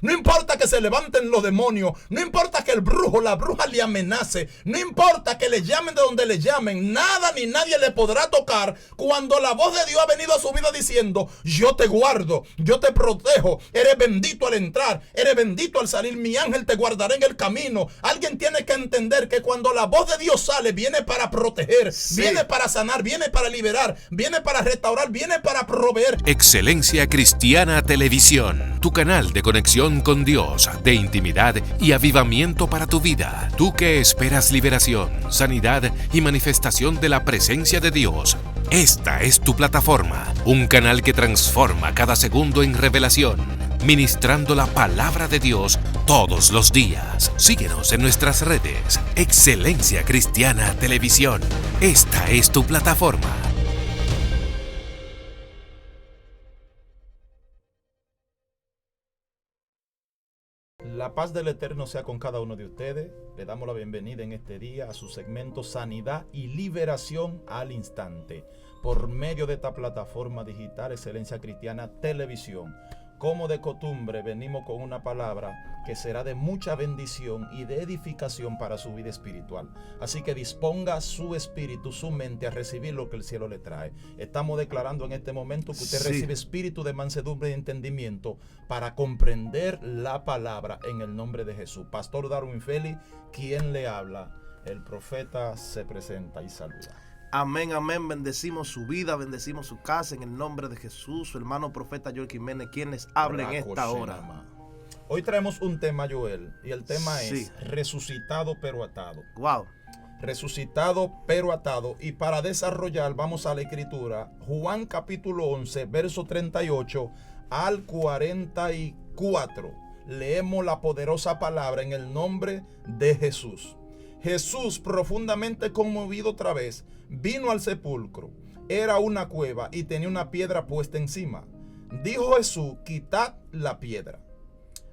no importa que se levanten los demonios, no importa que el brujo, la bruja le amenace, no importa que le llamen de donde le llamen, nada ni nadie le podrá tocar cuando la voz de Dios ha venido a su vida diciendo: yo te guardo, yo te protejo, eres bendito al entrar, eres bendito al salir, mi ángel te guardará en el camino. Alguien tiene que entender que cuando la voz de Dios sale, viene para proteger, viene para sanar, viene para liberar, viene para restaurar, viene para proveer. Excelencia Cristiana Televisión, tu canal de conexión con Dios, de intimidad y avivamiento para tu vida. Tú que esperas liberación, sanidad y manifestación de la presencia de Dios. Esta es tu plataforma, un canal que transforma cada segundo en revelación, ministrando la palabra de Dios todos los días. Síguenos en nuestras redes. Excelencia Cristiana Televisión. Esta es tu plataforma. La paz del Eterno sea con cada uno de ustedes. Le damos la bienvenida en este día a su segmento Sanidad y Liberación al Instante, por medio de esta plataforma digital Excelencia Cristiana Televisión. Como de costumbre, venimos con una palabra que será de mucha bendición y de edificación para su vida espiritual. Así que disponga su espíritu, su mente a recibir lo que el cielo le trae. Estamos declarando en este momento que usted recibe espíritu de mansedumbre y entendimiento para comprender la palabra en el nombre de Jesús. Pastor Darwin Félix, quien le habla, el profeta se presenta y saluda. Amén, amén. Bendecimos su vida, bendecimos su casa en el nombre de Jesús. Su hermano profeta Joel Jiménez, quien les habla en esta hora. Hoy traemos un tema, Joel, y el tema es resucitado pero atado. Wow. Resucitado pero atado. Y para desarrollar, vamos a la escritura. Juan capítulo 11, verso 38 al 44. Leemos la poderosa palabra en el nombre de Jesús. Jesús, profundamente conmovido otra vez, vino al sepulcro. Era una cueva y tenía una piedra puesta encima. Dijo Jesús: quitad la piedra.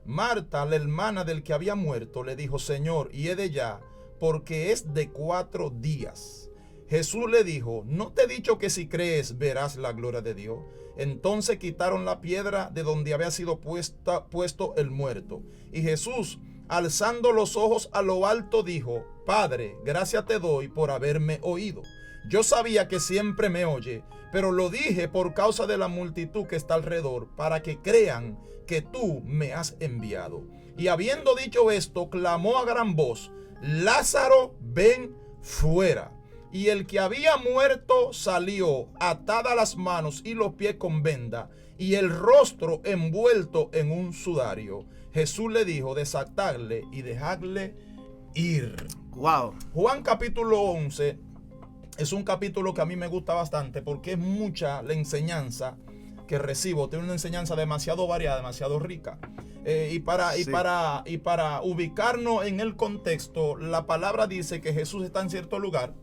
Marta, la hermana del que había muerto, le dijo: Señor, hiede ya, porque es de 4 días. Jesús le dijo: ¿no te he dicho que si crees verás la gloria de Dios? Entonces quitaron la piedra de donde había sido puesto el muerto. Y Jesús, alzando los ojos a lo alto, dijo: Padre, gracias te doy por haberme oído. Yo sabía que siempre me oye, pero lo dije por causa de la multitud que está alrededor, para que crean que tú me has enviado. Y habiendo dicho esto, clamó a gran voz: Lázaro, ven fuera. Y el que había muerto salió, atada las manos y los pies con venda, y el rostro envuelto en un sudario. Jesús le dijo: desatadle y dejadle ir. Wow. Juan capítulo 11 es un capítulo que a mí me gusta bastante porque es mucha la enseñanza que recibo. Tiene una enseñanza demasiado variada, demasiado rica. Y para ubicarnos en el contexto, la palabra dice que Jesús está en cierto lugar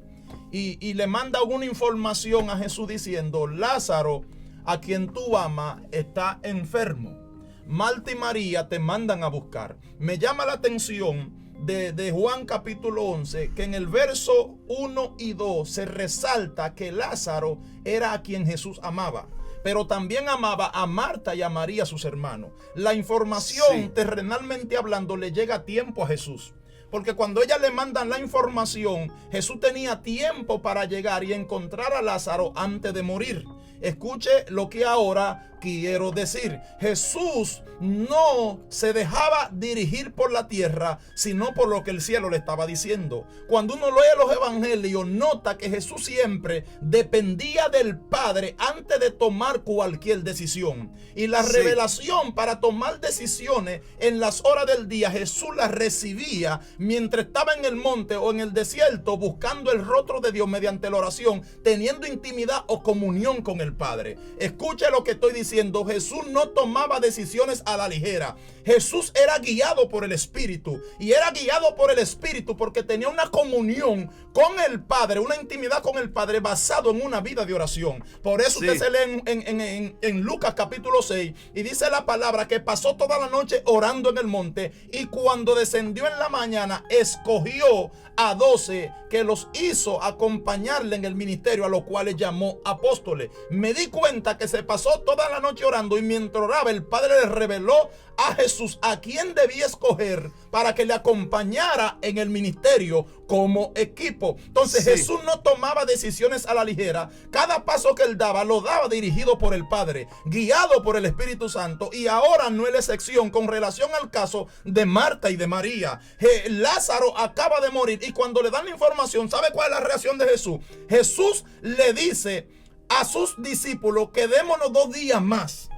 y le manda una información a Jesús diciendo: Lázaro, a quien tú amas, está enfermo. Marta y María te mandan a buscar. Me llama la atención de Juan capítulo 11 que en el verso 1 y 2 se resalta que Lázaro era a quien Jesús amaba, pero también amaba a Marta y a María, sus hermanos. La información, terrenalmente hablando, le llega a tiempo a Jesús, porque cuando ellas le mandan la información, Jesús tenía tiempo para llegar y encontrar a Lázaro antes de morir. Escuche lo que ahora quiero decir. Jesús no se dejaba dirigir por la tierra, sino por lo que el cielo le estaba diciendo. Cuando uno lee los evangelios, nota que Jesús siempre dependía del Padre antes de tomar cualquier decisión. Y la revelación para tomar decisiones en las horas del día, Jesús la recibía mientras estaba en el monte o en el desierto, buscando el rostro de Dios mediante la oración, teniendo intimidad o comunión con el Padre. Escuche lo que estoy diciendo. Jesús no tomaba decisiones a la ligera. Jesús era guiado por el Espíritu, y era guiado por el Espíritu porque tenía una comunión con el Padre, una intimidad con el Padre basado en una vida de oración. Por eso usted se lee en Lucas capítulo 6 y dice la palabra que pasó toda la noche orando en el monte, y cuando descendió en la mañana escogió a 12 que los hizo acompañarle en el ministerio, a los cuales llamó apóstoles. me di cuenta que se pasó toda la noche orando y mientras oraba el Padre le reveló a Jesús a quien debía escoger para que le acompañara en el ministerio como equipo. Entonces Jesús no tomaba decisiones a la ligera. Cada paso que él daba lo daba dirigido por el Padre, guiado por el Espíritu Santo. Y ahora no es la excepción con relación al caso de Marta y de María. Lázaro acaba de morir y cuando le dan la información, ¿sabe cuál es la reacción de Jesús? Jesús le dice a sus discípulos: quedémonos 2 días más.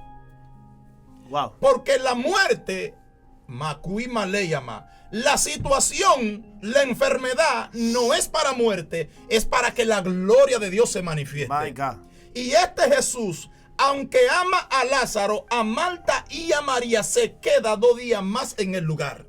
Wow. Porque la muerte, Macuima le llama, la situación, la enfermedad no es para muerte, es para que la gloria de Dios se manifieste. My God. Y este Jesús, aunque ama a Lázaro, a Marta y a María, se queda 2 días más en el lugar.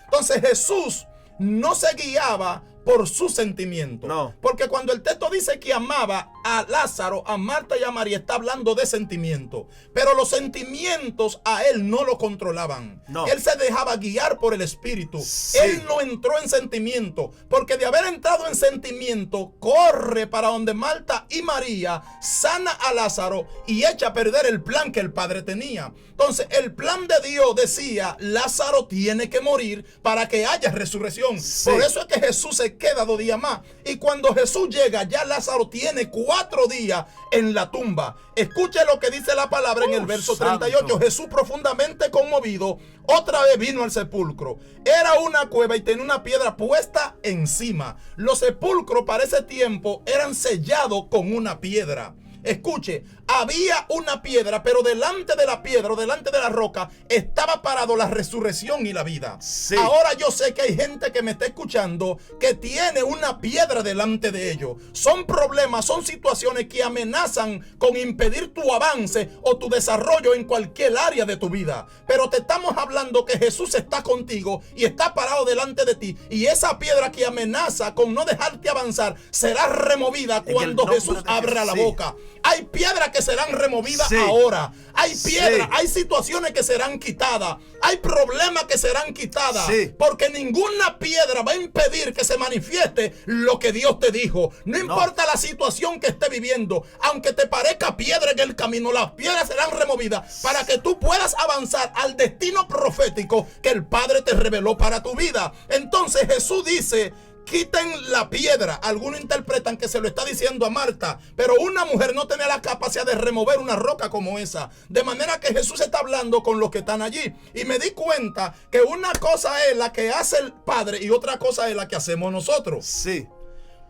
Entonces Jesús no se guiaba por sus sentimientos. No. Porque cuando el texto dice que amaba a Lázaro, a Marta y a María, está hablando de sentimientos. Pero los sentimientos a él no lo controlaban. No. Él se dejaba guiar por el Espíritu. Sí. Él no entró en sentimiento. Porque de haber entrado en sentimiento, corre para donde Marta y María, sana a Lázaro y echa a perder el plan que el Padre tenía. Entonces el plan de Dios decía: Lázaro tiene que morir para que haya resurrección. Sí. Por eso es que Jesús se queda 2 días más. Y cuando Jesús llega, ya Lázaro tiene 4 días en la tumba. Escuche lo que dice la palabra en el verso 38. Santo. Jesús, profundamente conmovido, otra vez vino al sepulcro. Era una cueva y tenía una piedra puesta encima. Los sepulcros para ese tiempo eran sellados con una piedra. Escuche, había una piedra, pero delante de la piedra o delante de la roca estaba parado la resurrección y la vida. Sí. Ahora yo sé que hay gente que me está escuchando que tiene una piedra delante de ellos. Son problemas, son situaciones que amenazan con impedir tu avance o tu desarrollo en cualquier área de tu vida. Pero te estamos hablando que Jesús está contigo y está parado delante de ti. Y esa piedra que amenaza con no dejarte avanzar será removida cuando Jesús abra la boca. Hay piedras que serán removidas ahora. Hay piedras, hay situaciones que serán quitadas. Hay problemas que serán quitadas. Porque ninguna piedra va a impedir que se manifieste lo que Dios te dijo. No importa la situación que esté viviendo. Aunque te parezca piedra en el camino, las piedras serán removidas para que tú puedas avanzar al destino profético que el Padre te reveló para tu vida. Entonces Jesús dice: quiten la piedra. Algunos interpretan que se lo está diciendo a Marta, pero una mujer no tenía la capacidad de remover una roca como esa. De manera que Jesús está hablando con los que están allí. Y me di cuenta que una cosa es la que hace el Padre y otra cosa es la que hacemos nosotros. Sí.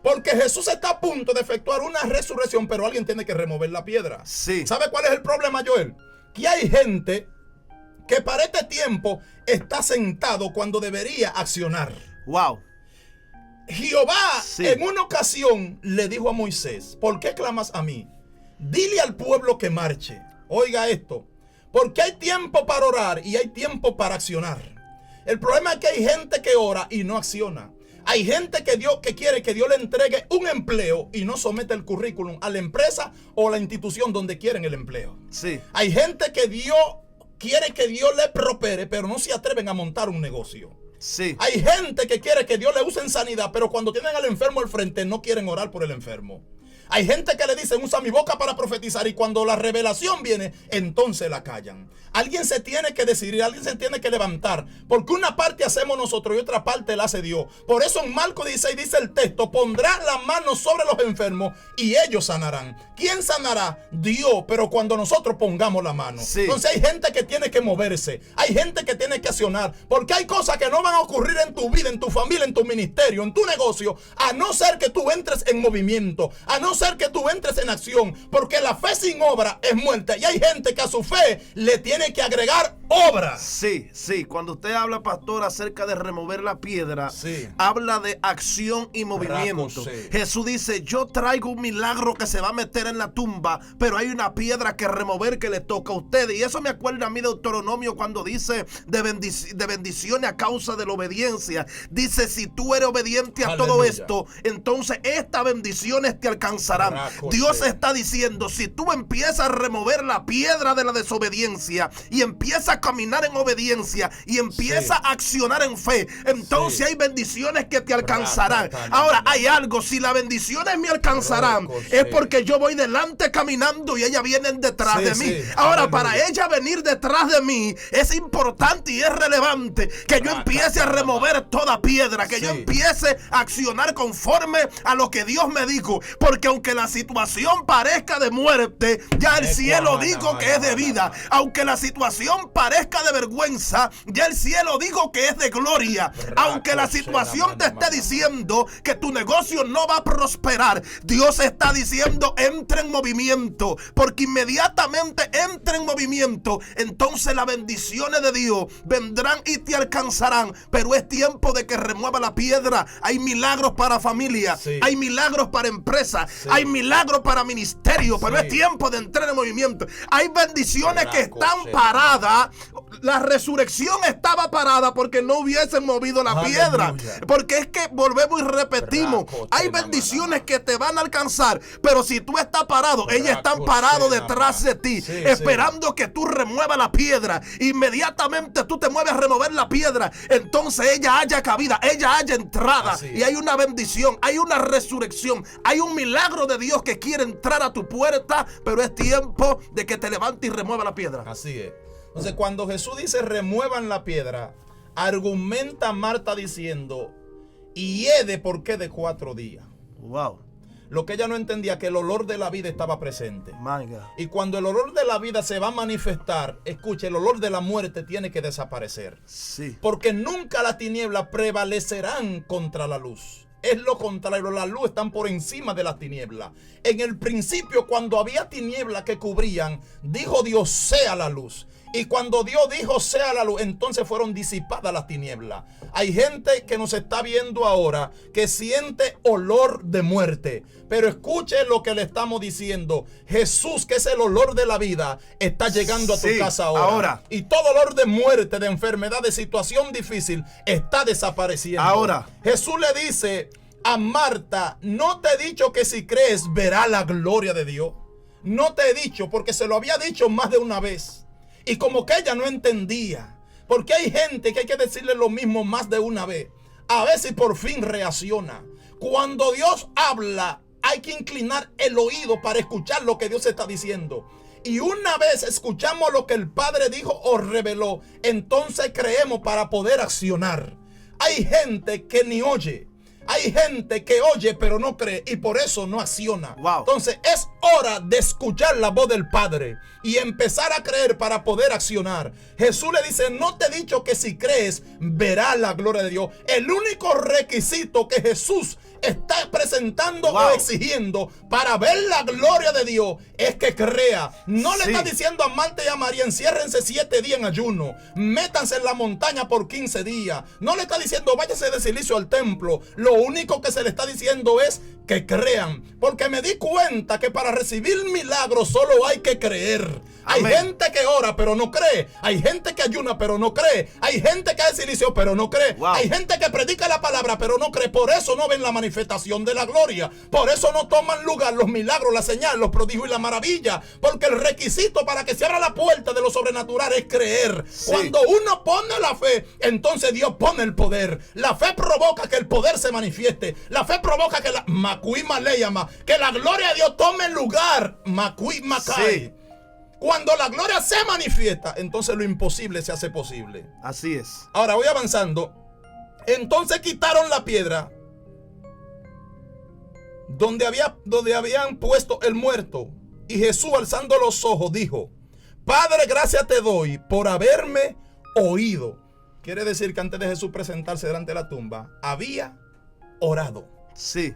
Porque Jesús está a punto de efectuar una resurrección, pero alguien tiene que remover la piedra. Sí. ¿Sabe cuál es el problema, Joel? Que hay gente que para este tiempo está sentado cuando debería accionar. Wow. Jehová en una ocasión le dijo a Moisés: ¿por qué clamas a mí? Dile al pueblo que marche. Oiga esto, porque hay tiempo para orar y hay tiempo para accionar. El problema es que hay gente que ora y no acciona. Hay gente que quiere que Dios le entregue un empleo y no somete el currículum a la empresa o a la institución donde quieren el empleo. Sí. Hay gente que quiere que Dios le prospere, pero no se atreven a montar un negocio. Sí. Hay gente que quiere que Dios le use en sanidad, pero cuando tienen al enfermo al frente no quieren orar por el enfermo. Hay gente que le dicen: usa mi boca para profetizar, y cuando la revelación viene, entonces la callan. Alguien se tiene que decidir, alguien se tiene que levantar, porque una parte hacemos nosotros y otra parte la hace Dios. Por eso en Marcos 16 dice el texto: pondrá la mano sobre los enfermos y ellos sanarán. ¿Quién sanará? Dios, pero cuando nosotros pongamos la mano. Sí. Entonces hay gente que tiene que moverse, hay gente que tiene que accionar, porque hay cosas que no van a ocurrir en tu vida, en tu familia, en tu ministerio, en tu negocio, a no ser que tú entres en movimiento, a no ser que tú entres en acción, porque la fe sin obra es muerta, y hay gente que a su fe le tiene que agregar obra. Sí, sí. Cuando usted habla, pastor, acerca de remover la piedra, habla de acción y movimiento. Jesús dice: yo traigo un milagro que se va a meter en la tumba, pero hay una piedra que remover que le toca a ustedes. Y eso me acuerda a mí de Deuteronomio, cuando dice de bendiciones a causa de la obediencia. Dice: si tú eres obediente a todo esto, entonces estas bendiciones te alcanzarán alcanzarán. Dios está diciendo, si tú empiezas a remover la piedra de la desobediencia y empiezas a caminar en obediencia y empiezas a accionar en fe, entonces hay bendiciones que te alcanzarán. Ahora, hay algo, si las bendiciones me alcanzarán, es porque yo voy delante caminando y ellas vienen detrás de mí. Ahora, para ella venir detrás de mí, es importante y es relevante que yo empiece a remover toda piedra, que yo empiece a accionar conforme a lo que Dios me dijo, porque aunque la situación parezca de muerte, ya el cielo dijo que es de vida. Aunque la situación parezca de vergüenza, ya el cielo dijo que es de gloria. Aunque la situación te esté diciendo que tu negocio no va a prosperar, Dios está diciendo, entra en movimiento, porque inmediatamente entra en movimiento, entonces las bendiciones de Dios vendrán y te alcanzarán. Pero es tiempo de que remueva la piedra. Hay milagros para familia, hay milagros para empresas, hay milagros para ministerio, pero es tiempo de entrar en movimiento. Hay bendiciones que están paradas. La resurrección estaba parada porque no hubiesen movido la piedra. Porque es que volvemos y repetimos, hay bendiciones que te van a alcanzar, pero si tú estás parado, ellas están parados detrás de ti, esperando que tú remuevas la piedra. Inmediatamente tú te mueves a remover la piedra, entonces ella haya cabida, ella haya entrada, y hay una bendición, hay una resurrección, hay un milagro de Dios que quiere entrar a tu puerta, pero es tiempo de que te levantes y remueva la piedra. Así es. Entonces, cuando Jesús dice remuevan la piedra, argumenta Marta diciendo, y he de por qué de 4 días. Wow. Lo que ella no entendía, que el olor de la vida estaba presente. My God. Y cuando el olor de la vida se va a manifestar, escuche, el olor de la muerte tiene que desaparecer. Sí. Porque nunca las tinieblas prevalecerán contra la luz. Es lo contrario, la luz están por encima de las tinieblas. En el principio, cuando había tinieblas que cubrían, dijo Dios, sea la luz. Y cuando Dios dijo sea la luz, entonces fueron disipadas las tinieblas. Hay gente que nos está viendo ahora que siente olor de muerte. Pero escuche lo que le estamos diciendo. Jesús, que es el olor de la vida, está llegando a tu casa ahora. Y todo olor de muerte, de enfermedad, de situación difícil, está desapareciendo. Ahora. Jesús le dice a Marta, no te he dicho que si crees verá la gloria de Dios. No te he dicho, porque se lo había dicho más de una vez. Y como que ella no entendía, porque hay gente que hay que decirle lo mismo más de una vez, a ver si por fin reacciona. Cuando Dios habla, hay que inclinar el oído para escuchar lo que Dios está diciendo. Y una vez escuchamos lo que el Padre dijo o reveló, entonces creemos para poder accionar. Hay gente que ni oye. Hay gente que oye pero no cree y por eso no acciona. Entonces es hora de escuchar la voz del Padre y empezar a creer para poder accionar. Jesús le dice, no te he dicho que si crees verás la gloria de Dios. El único requisito que Jesús está presentando o exigiendo para ver la gloria de Dios es que crea. No le está diciendo a Marta y a María, enciérrense 7 días en ayuno, métanse en la montaña por 15 días. No le está diciendo váyase de silicio al templo. Lo único que se le está diciendo es que crean, porque me di cuenta que para recibir milagros solo hay que creer. Hay gente que ora pero no cree. Hay gente que ayuna pero no cree. Hay gente que hace silicio pero no cree. Hay gente que predica la palabra pero no cree. Por eso no ven la manifestación de la gloria. Por eso no toman lugar los milagros, la señal, los prodigios y la maravilla. Porque el requisito para que se abra la puerta de lo sobrenatural es creer. Cuando uno pone la fe, entonces Dios pone el poder. La fe provoca que el poder se manifieste. La fe provoca que la que la gloria de Dios tome lugar. Cuando la gloria se manifiesta, entonces lo imposible se hace posible. Así es. Ahora voy avanzando. Entonces quitaron la piedra donde habían puesto el muerto. Y Jesús, alzando los ojos, dijo: Padre, gracias te doy por haberme oído. Quiere decir que antes de Jesús presentarse delante de la tumba, había orado. Sí.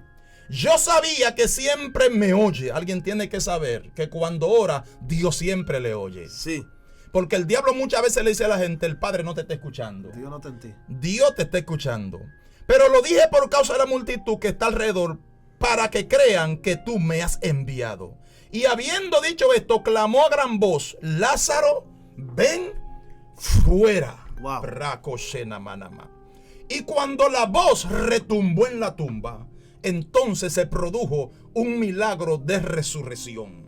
Yo sabía que siempre me oye. Alguien tiene que saber que cuando ora, Dios siempre le oye. Sí. Porque el diablo muchas veces le dice a la gente: el Padre no te está escuchando. Dios no te entiende. Dios te está escuchando. Pero lo dije por causa de la multitud que está alrededor, para que crean que tú me has enviado. Y habiendo dicho esto, clamó a gran voz: Lázaro, ven fuera. Wow. Y cuando la voz retumbó en la tumba, entonces se produjo un milagro de resurrección.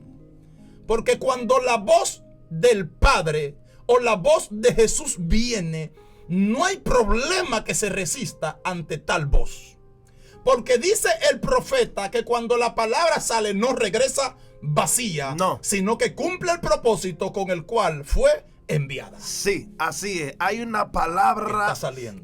Porque cuando la voz del Padre o la voz de Jesús viene, no hay problema que se resista ante tal voz. Porque dice el profeta que cuando la palabra sale no regresa vacía, sino que cumple el propósito con el cual fue enviada. Sí, así es. Hay una palabra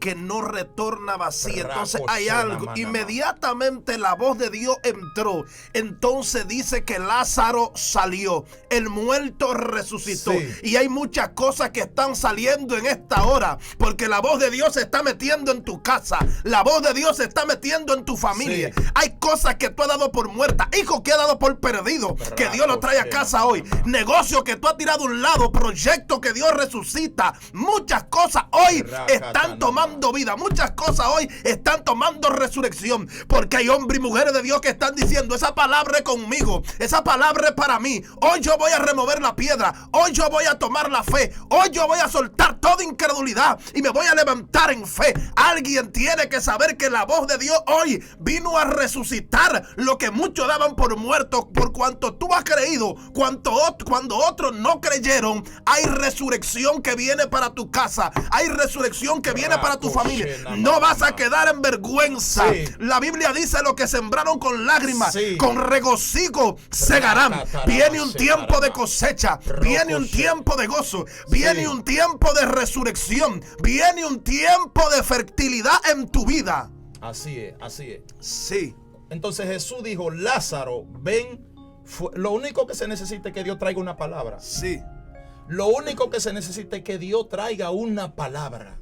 que no retorna vacía. Entonces hay algo. Inmediatamente la voz de Dios entró. Entonces dice que Lázaro salió. El muerto resucitó. Sí. Y hay muchas cosas que están saliendo en esta hora. Porque la voz de Dios se está metiendo en tu casa. La voz de Dios se está metiendo en tu familia. Sí. Hay cosas que tú has dado por muertas. Hijos que has dado por perdido. Que Dios lo trae a casa hoy. Negocio que tú has tirado a un lado. Proyecto que Dios resucita. Muchas cosas hoy están tomando vida. Muchas cosas hoy están tomando resurrección. Porque hay hombres y mujeres de Dios que están diciendo: esa palabra es conmigo, esa palabra es para mí. Hoy yo voy a remover la piedra. Hoy yo voy a tomar la fe. Hoy yo voy a soltar toda incredulidad y me voy a levantar en fe. Alguien tiene que saber que la voz de Dios hoy vino a resucitar lo que muchos daban por muerto. Por cuanto tú has creído, cuando otros no creyeron, hay resurrección que viene para tu casa. Hay resurrección que viene para tu familia. No vas a quedar en vergüenza. Sí. La Biblia dice: lo que sembraron con lágrimas, sí, con regocijo segarán. Viene un tiempo de cosecha. Viene un tiempo de gozo. Viene un tiempo de resurrección. Viene un tiempo de fertilidad en tu vida. Así es, así es. Sí. Entonces Jesús dijo: Lázaro, ven. Lo único que se necesita es que Dios traiga una palabra. Sí. Lo único que se necesita es que Dios traiga una palabra.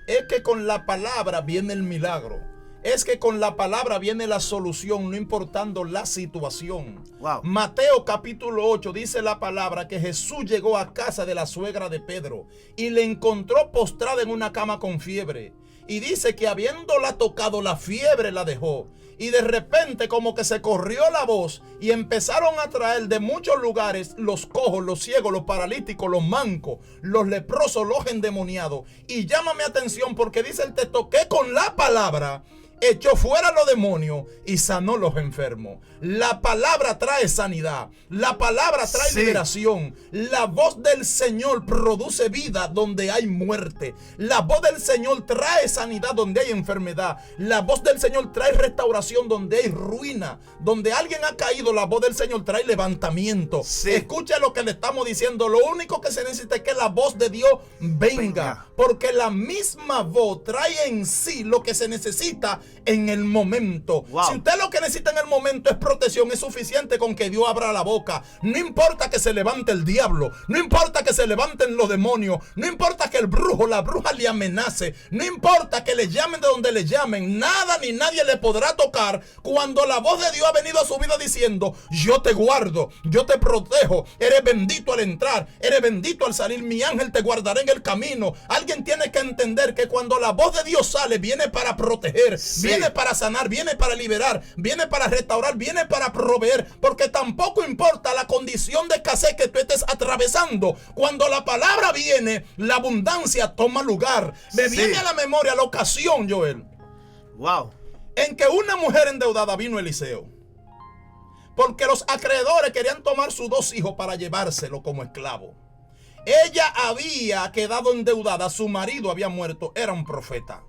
Es que con la palabra viene el milagro. Es que con la palabra viene la solución, no importando la situación. Wow. Mateo capítulo 8 dice la palabra que Jesús llegó a casa de la suegra de Pedro y le encontró postrada en una cama con fiebre. Y dice que habiéndola tocado, la fiebre la dejó. Y de repente como que se corrió la voz y empezaron a traer de muchos lugares los cojos, los ciegos, los paralíticos, los mancos, los leprosos, los endemoniados. Y llama mi atención porque dice el texto que con la palabra echó fuera los demonios y sanó los enfermos. La palabra trae sanidad. La palabra trae liberación. La voz del Señor produce vida donde hay muerte. La voz del Señor trae sanidad donde hay enfermedad. La voz del Señor trae restauración donde hay ruina. Donde alguien ha caído, la voz del Señor trae levantamiento. Escucha lo que le estamos diciendo. Lo único que se necesita es que la voz de Dios venga. Porque la misma voz trae en sí lo que se necesita en el momento. Wow. Si usted lo que necesita en el momento es protección, es suficiente con que Dios abra la boca. No importa que se levante el diablo, no importa que se levanten los demonios, no importa que el brujo, la bruja le amenace, no importa que le llamen de donde le llamen, nada ni nadie le podrá tocar cuando la voz de Dios ha venido a su vida diciendo: yo te guardo, yo te protejo, eres bendito al entrar, eres bendito al salir, mi ángel te guardará en el camino. Alguien tiene que entender que cuando la voz de Dios sale, viene para proteger, viene para sanar, viene para liberar, viene para restaurar, viene para proveer, porque tampoco importa la condición de escasez que tú estés atravesando. Cuando la palabra viene, la abundancia toma lugar. Me viene a la memoria la ocasión, Joel, en que una mujer endeudada vino a Eliseo, porque los acreedores querían tomar sus 2 hijos para llevárselo como esclavo. Ella había quedado endeudada, su marido había muerto, era un profeta.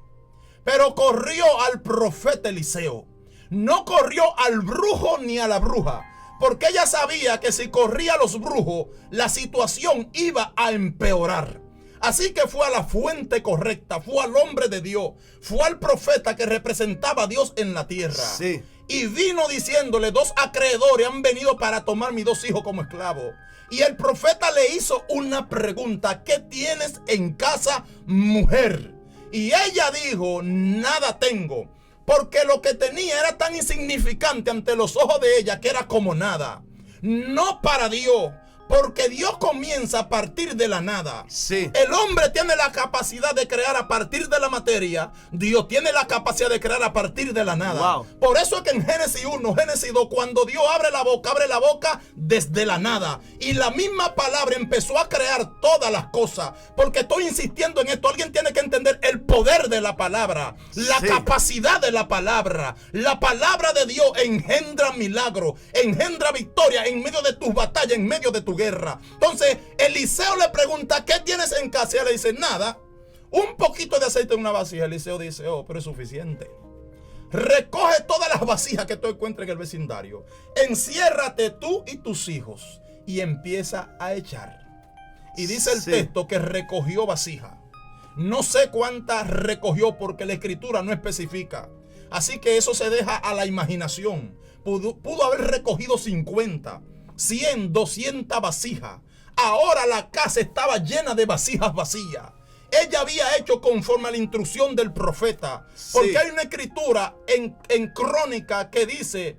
Pero corrió al profeta Eliseo. No corrió al brujo ni a la bruja. Porque ella sabía que si corría a los brujos, la situación iba a empeorar. Así que fue a la fuente correcta, fue al hombre de Dios, fue al profeta que representaba a Dios en la tierra. Y vino diciéndole: 2 acreedores han venido para tomar mis 2 hijos como esclavos. Y el profeta le hizo una pregunta: ¿qué tienes en casa, mujer? Y ella dijo: nada tengo, porque lo que tenía era tan insignificante ante los ojos de ella que era como nada. No para Dios, porque Dios comienza a partir de la nada. El hombre tiene la capacidad de crear a partir de la materia. Dios tiene la capacidad de crear a partir de la nada. Por eso es que en Génesis 1, Génesis 2, cuando Dios abre la boca desde la nada. Y la misma palabra empezó a crear todas las cosas. Porque estoy insistiendo en esto. Alguien tiene que entender el poder poder de la palabra, la capacidad de la palabra. La palabra de Dios engendra milagro, engendra victoria en medio de tus batallas, en medio de tu guerra. Entonces Eliseo le pregunta: ¿qué tienes en casa? Y él le dice: nada, un poquito de aceite en una vasija. Eliseo dice: oh, pero es suficiente. Recoge todas las vasijas que tú encuentres en el vecindario, enciérrate tú y tus hijos y empieza a echar. Y dice el texto que recogió vasija. No sé cuántas recogió porque la escritura no especifica. Así que eso se deja a la imaginación. Pudo haber recogido 50, 100, 200 vasijas. Ahora la casa estaba llena de vasijas vacías. Ella había hecho conforme a la instrucción del profeta. Porque hay una escritura en Crónica que dice: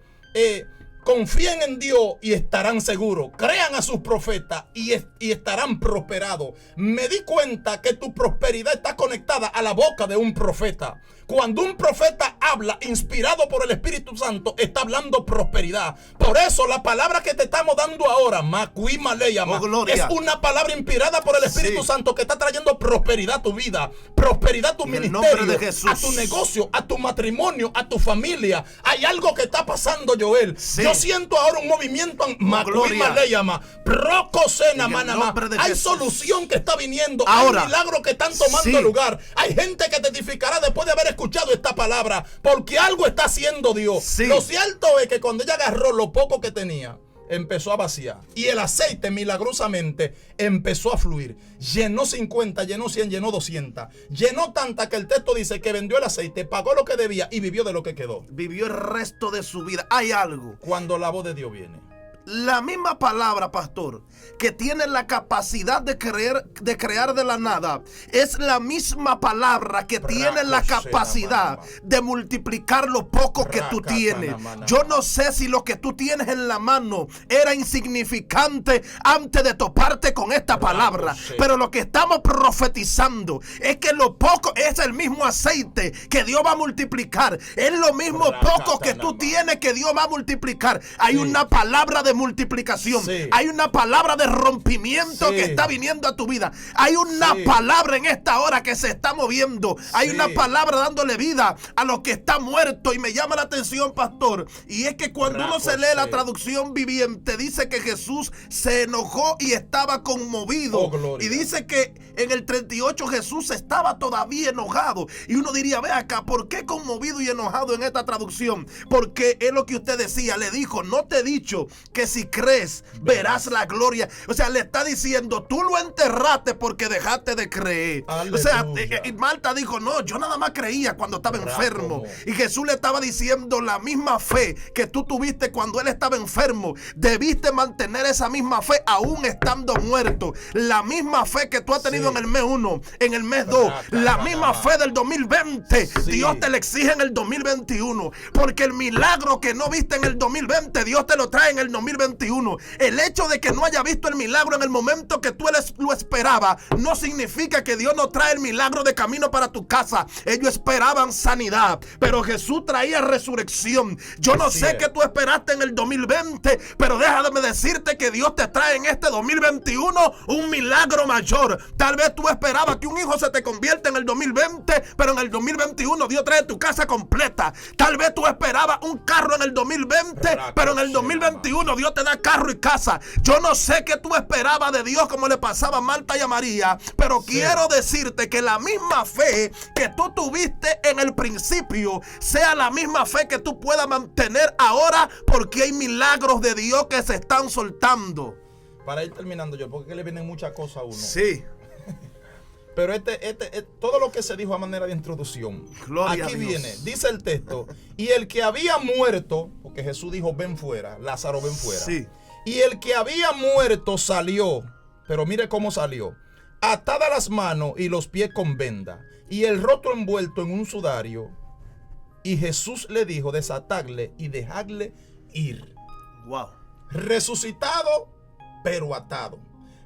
confíen en Dios y estarán seguros. Crean a sus profetas y estarán prosperados. Me di cuenta que tu prosperidad está conectada a la boca de un profeta. Cuando un profeta habla inspirado por el Espíritu Santo, está hablando prosperidad. Por eso la palabra que te estamos dando ahora, Macuí Maleyama, es una palabra inspirada por el Espíritu Santo que está trayendo prosperidad a tu vida, prosperidad a tu ministerio, a tu negocio, a tu matrimonio, a tu familia. Hay algo que está pasando, Joel. Yo siento ahora un movimiento. Macuí Maleyama, Procosena Manama. Hay solución que está viniendo. Ahora, hay milagros que están tomando lugar. Hay gente que te edificará después de haber escuchado esta palabra, porque algo está haciendo Dios. Lo cierto es que cuando ella agarró lo poco que tenía, empezó a vaciar, y el aceite milagrosamente empezó a fluir. Llenó 50, llenó 100, llenó 200. Llenó tanta que el texto dice que vendió el aceite, pagó lo que debía y vivió de lo que quedó. Vivió el resto de su vida. Hay algo. Cuando la voz de Dios viene, la misma palabra, pastor, que tiene la capacidad de crear de la nada, es la misma palabra que tiene la capacidad de multiplicar lo poco que tú tienes. Yo no sé si lo que tú tienes en la mano era insignificante antes de toparte con esta palabra, pero lo que estamos profetizando es que lo poco es el mismo aceite que Dios va a multiplicar. Es lo mismo poco que tú tienes que Dios va a multiplicar. Hay una palabra de multiplicación. Hay una palabra de rompimiento que está viniendo a tu vida. Hay una palabra en esta hora que se está moviendo. Hay una palabra dándole vida a lo que está muerto. Y me llama la atención, pastor, y es que cuando uno se lee la traducción viviente, dice que Jesús se enojó y estaba conmovido. Y dice que en el 38 Jesús estaba todavía enojado. Y uno diría: ve acá, ¿por qué conmovido y enojado en esta traducción? Porque es lo que usted decía. Le dijo: no te he dicho que si crees verás la gloria. O sea, le está diciendo: tú lo enterraste porque dejaste de creer. Aleluya. O sea, Marta dijo: no, yo nada más creía cuando estaba enfermo. Y Jesús le estaba diciendo: la misma fe que tú tuviste cuando él estaba enfermo, debiste mantener esa misma fe aún estando muerto. La misma fe que tú has tenido en el mes 1, en el mes 2, la misma fe del 2020, Dios te la exige en el 2021, porque el milagro que no viste en el 2020, Dios te lo trae en el 2021. El hecho de que no haya visto el milagro en el momento que tú lo esperabas, no significa que Dios no trae el milagro de camino para tu casa. Ellos esperaban sanidad, pero Jesús traía resurrección. Yo no sé qué tú esperaste en el 2020, pero déjame decirte que Dios te trae en este 2021 un milagro mayor. Tal vez tú esperabas que un hijo se te convierta en el 2020, pero en el 2021 Dios trae tu casa completa. Tal vez tú esperabas un carro en el 2020, pero en el 2021 Dios te da carro y casa. Yo no sé qué tú esperabas de Dios, como le pasaba a Marta y a María, pero quiero decirte que la misma fe que tú tuviste en el principio sea la misma fe que tú puedas mantener ahora, porque hay milagros de Dios que se están soltando. Para ir terminando, yo, porque le vienen muchas cosas a uno. Sí. Pero todo lo que se dijo a manera de introducción, Gloria aquí viene, dice el texto: y el que había muerto, porque Jesús dijo: ven fuera, Lázaro, ven fuera. Sí. Y el que había muerto salió, pero mire cómo salió: atada las manos y los pies con venda, y el rostro envuelto en un sudario. Y Jesús le dijo: desatadle y dejadle ir. Wow. Resucitado, pero atado.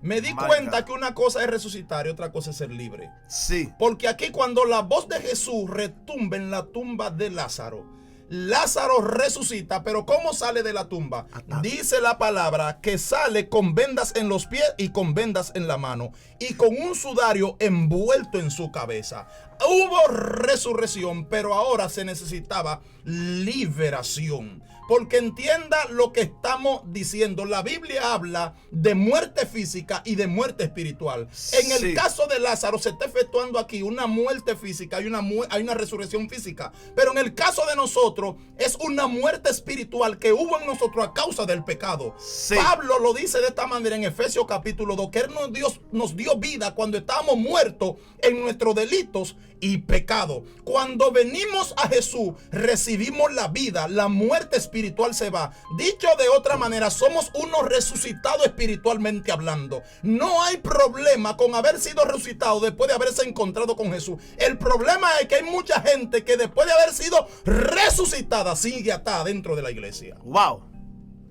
Me di cuenta que una cosa es resucitar y otra cosa es ser libre. Sí. Porque aquí, cuando la voz de Jesús retumba en la tumba de Lázaro, Lázaro resucita, pero ¿cómo sale de la tumba? Dice la palabra que sale con vendas en los pies y con vendas en la mano y con un sudario envuelto en su cabeza. Hubo resurrección, pero ahora se necesitaba liberación. Porque entienda lo que estamos diciendo. La Biblia habla de muerte física y de muerte espiritual. En el caso de Lázaro se está efectuando aquí una muerte física, hay una resurrección física. Pero en el caso de nosotros es una muerte espiritual que hubo en nosotros a causa del pecado. Pablo lo dice de esta manera en Efesios capítulo 2, que Él nos dio vida cuando estábamos muertos en nuestros delitos y pecado. Cuando venimos a Jesús, recibimos la vida, la muerte espiritual se va. Dicho de otra manera, somos unos resucitados espiritualmente hablando. No hay problema con haber sido resucitado después de haberse encontrado con Jesús. El problema es que hay mucha gente que después de haber sido resucitada sigue atada dentro de la iglesia. Wow.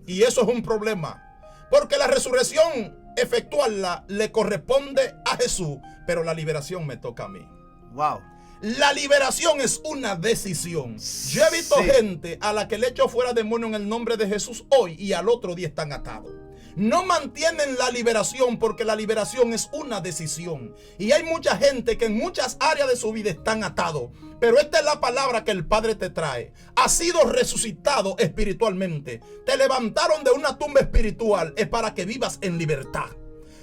Y eso es un problema, porque la resurrección efectuarla le corresponde a Jesús, pero la liberación me toca a mí. Wow. La liberación es una decisión. Yo he visto gente a la que le echo fuera demonio en el nombre de Jesús hoy y al otro día están atados. No mantienen la liberación porque la liberación es una decisión. Y hay mucha gente que en muchas áreas de su vida están atados. Pero esta es la palabra que el Padre te trae. Has sido resucitado espiritualmente. Te levantaron de una tumba espiritual. Es para que vivas en libertad.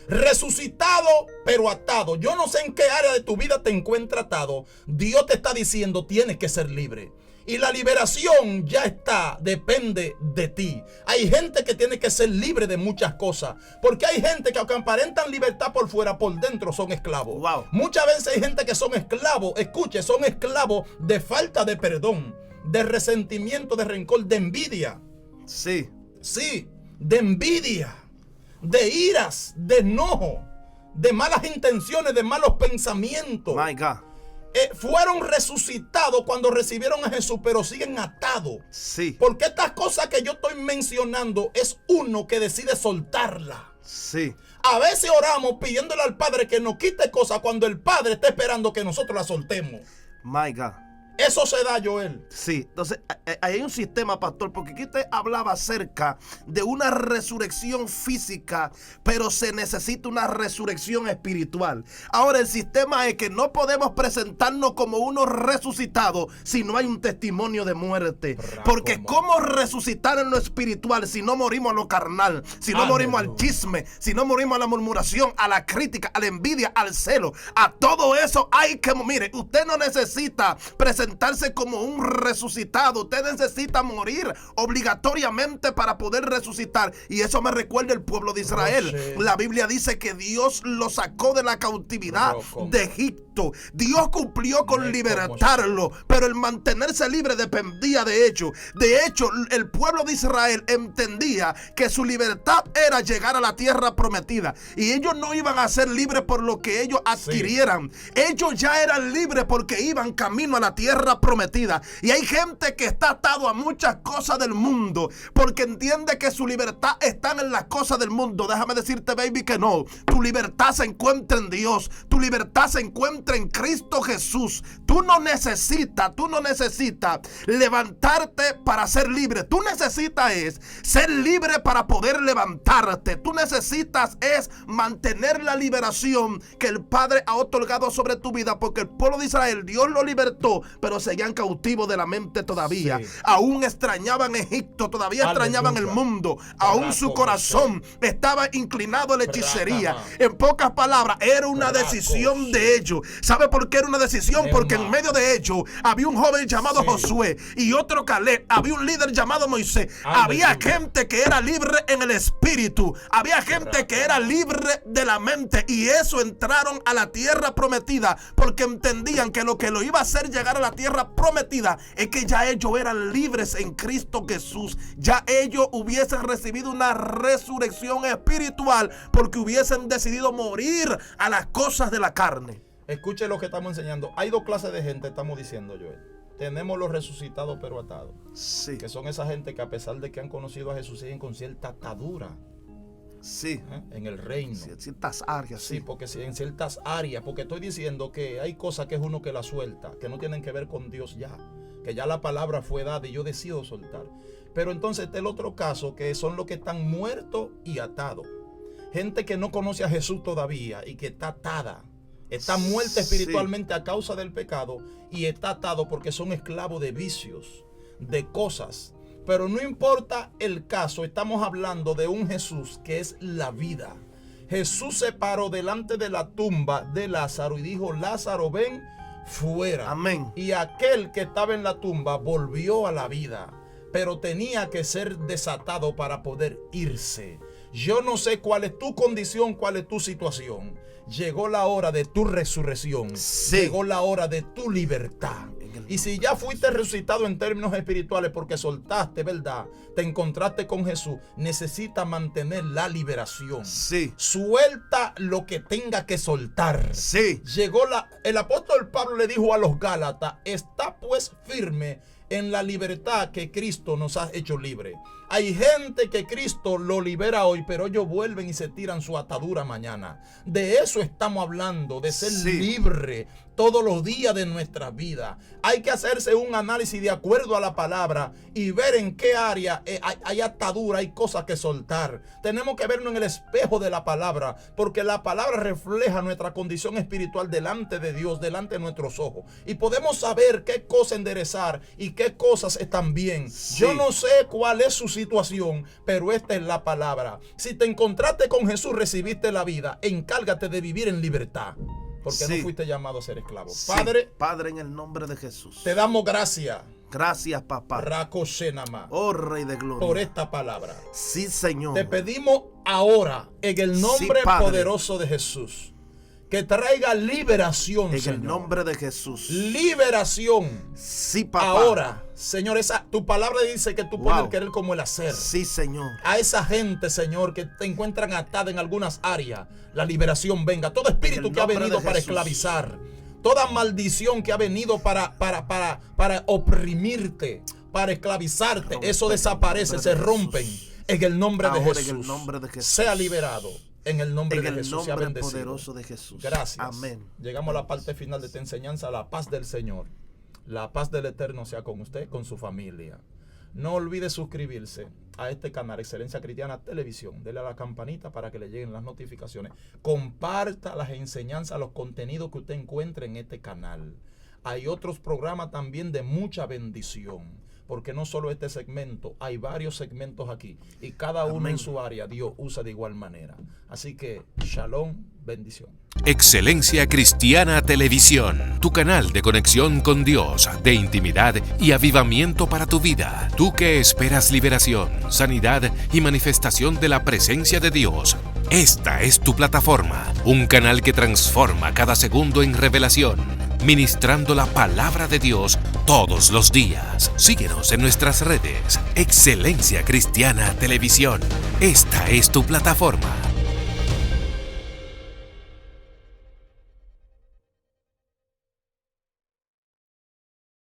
Resucitado pero atado. Yo no sé en qué área de tu vida te encuentras atado. Dios te está diciendo tienes que ser libre. Y la liberación ya está, depende de ti. Hay gente que tiene que ser libre de muchas cosas. Porque hay gente que aunque aparentan libertad por fuera, por dentro son esclavos. Wow. Muchas veces hay gente que son esclavos, escuche, son esclavos de falta de perdón, de resentimiento, de rencor, de envidia. Sí, de envidia, de iras, de enojo, de malas intenciones, de malos pensamientos. My God. Fueron resucitados cuando recibieron a Jesús, pero siguen atados. Sí. Porque estas cosas que yo estoy mencionando es uno que decide soltarla. Sí. A veces oramos pidiéndole al Padre que nos quite cosas cuando el Padre está esperando que nosotros las soltemos. My God. Eso se da, Joel. Sí, entonces hay un sistema, pastor, porque aquí usted hablaba acerca de una resurrección física, pero se necesita una resurrección espiritual. Ahora el sistema es que no podemos presentarnos como unos resucitados si no hay un testimonio de muerte. Porque ¿cómo resucitar en lo espiritual si no morimos a lo carnal? Si no morimos al chisme, si no morimos a la murmuración, a la crítica, a la envidia, al celo. A todo eso hay que, mire, usted no necesita presentarse como un resucitado. Usted necesita morir obligatoriamente para poder resucitar. Y eso me recuerda el pueblo de Israel. La Biblia dice que Dios lo sacó de la cautividad de Egipto. Dios cumplió con libertarlo, pero el mantenerse libre dependía de ello. De hecho, el pueblo de Israel entendía que su libertad era llegar a la tierra prometida. Y ellos no iban a ser libres por lo que ellos adquirieran. Ellos ya eran libres porque iban camino a la tierra prometida. Y hay gente que está atado a muchas cosas del mundo porque entiende que su libertad está en las cosas del mundo. Déjame decirte, baby, que no. Tu libertad se encuentra en Dios. Tu libertad se encuentra en Cristo Jesús. Tú no necesitas levantarte para ser libre. Tú necesitas ser libre para poder levantarte. Tú necesitas mantener la liberación que el Padre ha otorgado sobre tu vida, porque el pueblo de Israel, Dios lo libertó, pero seguían cautivos de la mente todavía. Aún extrañaban Egipto, todavía extrañaban el mundo. Aún su corazón estaba inclinado a la hechicería. En pocas palabras, era una decisión de ellos. ¿Sabe por qué era una decisión? Porque en medio de ellos había un joven llamado Josué y otro Caleb. Había un líder llamado Moisés. Había gente que era libre en el espíritu. Había gente que era libre de la mente. Y eso entraron a la tierra prometida porque entendían que lo que lo iba a hacer llegar a la tierra prometida es que ya ellos eran libres en Cristo Jesús. Ya ellos hubiesen recibido una resurrección espiritual porque hubiesen decidido morir a las cosas de la carne. Escuche lo que estamos enseñando. Hay dos clases de gente, estamos diciendo, Joel. Tenemos los resucitados pero atados. Sí. Que son esa gente que a pesar de que han conocido a Jesús siguen con cierta atadura. Sí. En el reino. Sí, en ciertas áreas. Sí, porque en ciertas áreas. Porque estoy diciendo que hay cosas que es uno que la suelta, que no tienen que ver con Dios ya. que ya la palabra fue dada y yo decido soltar. Pero entonces está el otro caso, que son los que están muertos y atados. Gente que no conoce a Jesús todavía y que está atada. Está muerta espiritualmente a causa del pecado y está atado porque son esclavos de vicios, de cosas. Pero no importa el caso, estamos hablando de un Jesús que es la vida. Jesús se paró delante de la tumba de Lázaro y dijo: Lázaro, ven fuera. Amén. Y aquel que estaba en la tumba volvió a la vida, pero tenía que ser desatado para poder irse. Yo no sé cuál es tu condición, cuál es tu situación. Llegó la hora de tu resurrección. Sí. Llegó la hora de tu libertad. Y si ya fuiste resucitado en términos espirituales porque soltaste, ¿verdad? Te encontraste con Jesús. Necesitas mantener la liberación. Sí. Suelta lo que tenga que soltar. Sí. El apóstol Pablo le dijo a los Gálatas: está pues firme en la libertad que Cristo nos ha hecho libre. Hay gente que Cristo lo libera hoy, pero ellos vuelven y se tiran su atadura mañana. De eso estamos hablando, de ser libre todos los días de nuestra vida. Hay que hacerse un análisis de acuerdo a la palabra y ver en qué área hay atadura, hay cosas que soltar. Tenemos que vernos en el espejo de la palabra, porque la palabra refleja nuestra condición espiritual delante de Dios, delante de nuestros ojos. Y podemos saber qué cosas enderezar y qué cosas están bien. Sí. Yo no sé cuál es su situación, pero esta es la palabra. Si te encontraste con Jesús, recibiste la vida, encárgate de vivir en libertad. Porque no fuiste llamado a ser esclavo. Sí. Padre, en el nombre de Jesús, te damos gracias. Gracias, papá. Oh, Rey de gloria. Por esta palabra. Sí, Señor. Te pedimos ahora, en el nombre poderoso de Jesús, que traiga liberación, en Señor. el nombre de Jesús. Liberación. Sí, papá. Ahora, Señor, tu palabra dice que tú pones el querer como el hacer. Sí, Señor. A esa gente, Señor, que te encuentran atada en algunas áreas, la liberación venga. Todo espíritu que ha venido para esclavizar, toda maldición que ha venido para oprimirte, para esclavizarte, eso desaparece, se rompen en el nombre de Jesús. En el nombre de Jesús. Sea liberado. En el nombre de Jesús, sea bendecido. Poderoso de Jesús. Gracias. Amén. Llegamos a la parte final de esta enseñanza. La paz del Señor, la paz del Eterno sea con usted, con su familia. No olvide suscribirse a este canal, Excelencia Cristiana Televisión. Dele a la campanita para que le lleguen las notificaciones. Comparta las enseñanzas, los contenidos que usted encuentre en este canal. Hay otros programas también de mucha bendición. Porque no solo este segmento, hay varios segmentos aquí. Y cada uno en su área Dios usa de igual manera. Así que, shalom, bendición. Excelencia Cristiana Televisión, tu canal de conexión con Dios, de intimidad y avivamiento para tu vida. Tú que esperas liberación, sanidad y manifestación de la presencia de Dios. Esta es tu plataforma, un canal que transforma cada segundo en revelación, ministrando la palabra de Dios todos los días. Síguenos en nuestras redes. Excelencia Cristiana Televisión. Esta es tu plataforma.